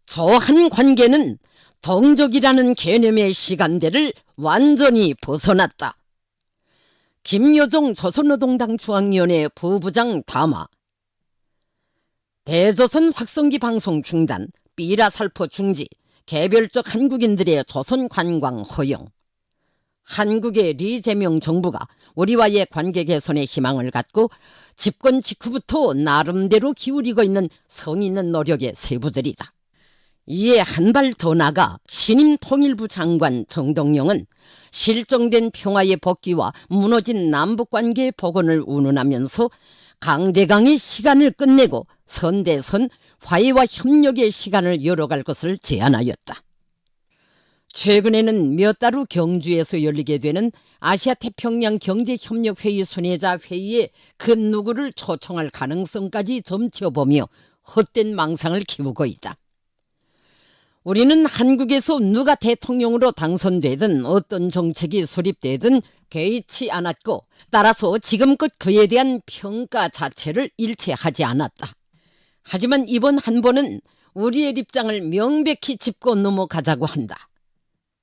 저한 관계는 동족이라는 개념의 시간대를 완전히 벗어났다. 김여정 조선노동당 중앙위원회 부부장 담화. 대조선 확성기 방송 중단, 삐라살포 중지, 개별적 한국인들의 조선 관광 허용. 한국의 리재명 정부가 우리와의 관계 개선에 희망을 갖고 집권 직후부터 나름대로 기울이고 있는 성의 있는 노력의 세부들이다. 이에 한 발 더 나가 신임 통일부 장관 정동영은 실종된 평화의 복귀와 무너진 남북관계의 복원을 운운하면서 강대강의 시간을 끝내고 선대선 화해와 협력의 시간을 열어갈 것을 제안하였다. 최근에는 몇 달 후 경주에서 열리게 되는 아시아태평양 경제협력회의 순회자 회의에 그 누구를 초청할 가능성까지 점쳐보며 헛된 망상을 키우고 있다. 우리는 한국에서 누가 대통령으로 당선되든 어떤 정책이 수립되든 개의치 않았고, 따라서 지금껏 그에 대한 평가 자체를 일체하지 않았다. 하지만 이번 한 번은 우리의 입장을 명백히 짚고 넘어가자고 한다.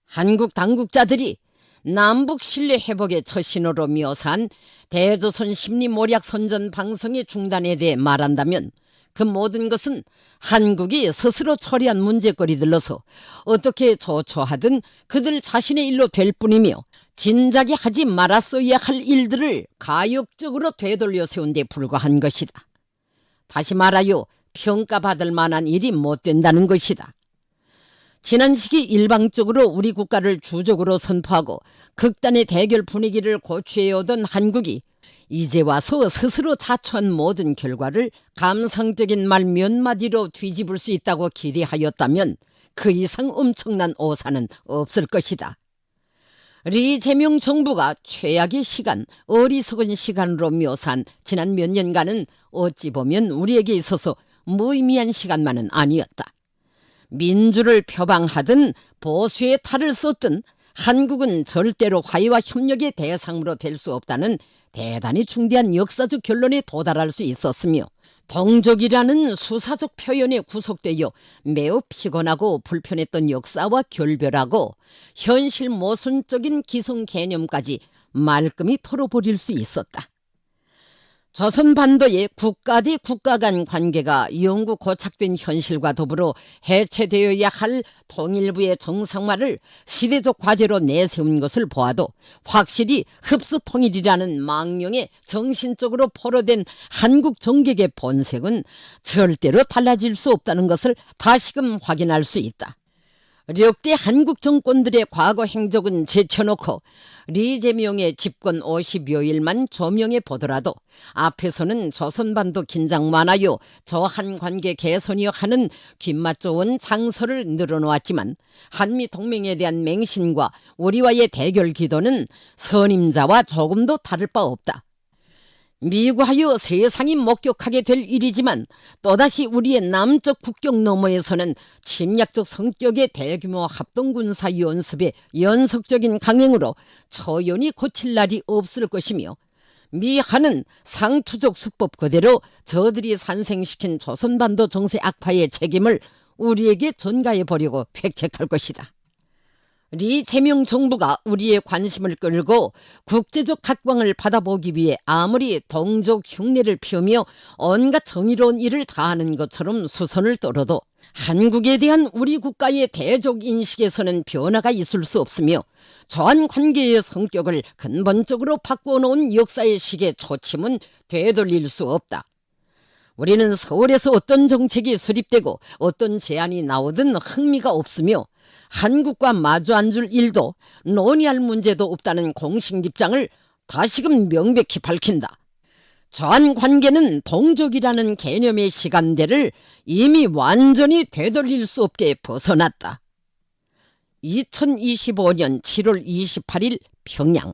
한국 당국자들이 남북 신뢰 회복의 첫 신호로 묘사한 대조선 심리모략 선전 방송의 중단에 대해 말한다면 그 모든 것은 한국이 스스로 처리한 문제거리들로서 어떻게 조처하든 그들 자신의 일로 될 뿐이며, 진작에 하지 말았어야 할 일들을 가역적으로 되돌려 세운 데 불과한 것이다. 다시 말하여 평가받을 만한 일이 못 된다는 것이다. 지난 시기 일방적으로 우리 국가를 주적으로 선포하고 극단의 대결 분위기를 고취해오던 한국이 이제 와서 스스로 자초한 모든 결과를 감상적인 말 몇 마디로 뒤집을 수 있다고 기대하였다면 그 이상 엄청난 오산은 없을 것이다. 리재명 정부가 최악의 시간, 어리석은 시간으로 묘사한 지난 몇 년간은 어찌 보면 우리에게 있어서 무의미한 시간만은 아니었다. 민주를 표방하든 보수의 탈을 썼든 한국은 절대로 화해와 협력의 대상으로 될 수 없다는 대단히 중대한 역사적 결론에 도달할 수 있었으며, 동족이라는 수사적 표현에 구속되어 매우 피곤하고 불편했던 역사와 결별하고 현실 모순적인 기성 개념까지 말끔히 털어버릴 수 있었다. 조선반도의 국가 대 국가 간 관계가 영구 고착된 현실과 더불어 해체되어야 할 통일부의 정상화를 시대적 과제로 내세운 것을 보아도 확실히 흡수통일이라는 망령에 정신적으로 포로된 한국 정객의 본색은 절대로 달라질 수 없다는 것을 다시금 확인할 수 있다. 역대 한국 정권들의 과거 행적은 제쳐놓고 리재명의 집권 50여일만 조명해 보더라도 앞에서는 조선반도 긴장 완화요, 저한 관계 개선이요 하는 귓맛 좋은 장서를 늘어놓았지만 한미 동맹에 대한 맹신과 우리와의 대결 기도는 선임자와 조금도 다를 바 없다. 미구하여 세상이 목격하게 될 일이지만 또다시 우리의 남쪽 국경 너머에서는 침략적 성격의 대규모 합동군사 연습의 연속적인 강행으로 초연히 고칠 날이 없을 것이며, 미한은 상투족 수법 그대로 저들이 산생시킨 조선반도 정세 악화의 책임을 우리에게 전가해보려고 획책할 것이다. 리재명 정부가 우리의 관심을 끌고 국제적 각광을 받아보기 위해 아무리 동족 흉내를 피우며 온갖 정의로운 일을 다하는 것처럼 수선을 떨어도 한국에 대한 우리 국가의 대족 인식에서는 변화가 있을 수 없으며, 저한 관계의 성격을 근본적으로 바꿔놓은 역사의 시계 초침은 되돌릴 수 없다. 우리는 서울에서 어떤 정책이 수립되고 어떤 제안이 나오든 흥미가 없으며 한국과 마주 앉을 일도 논의할 문제도 없다는 공식 입장을 다시금 명백히 밝힌다. 저한 관계는 동족이라는 개념의 시간대를 이미 완전히 되돌릴 수 없게 벗어났다. 2025년 7월 28일 평양.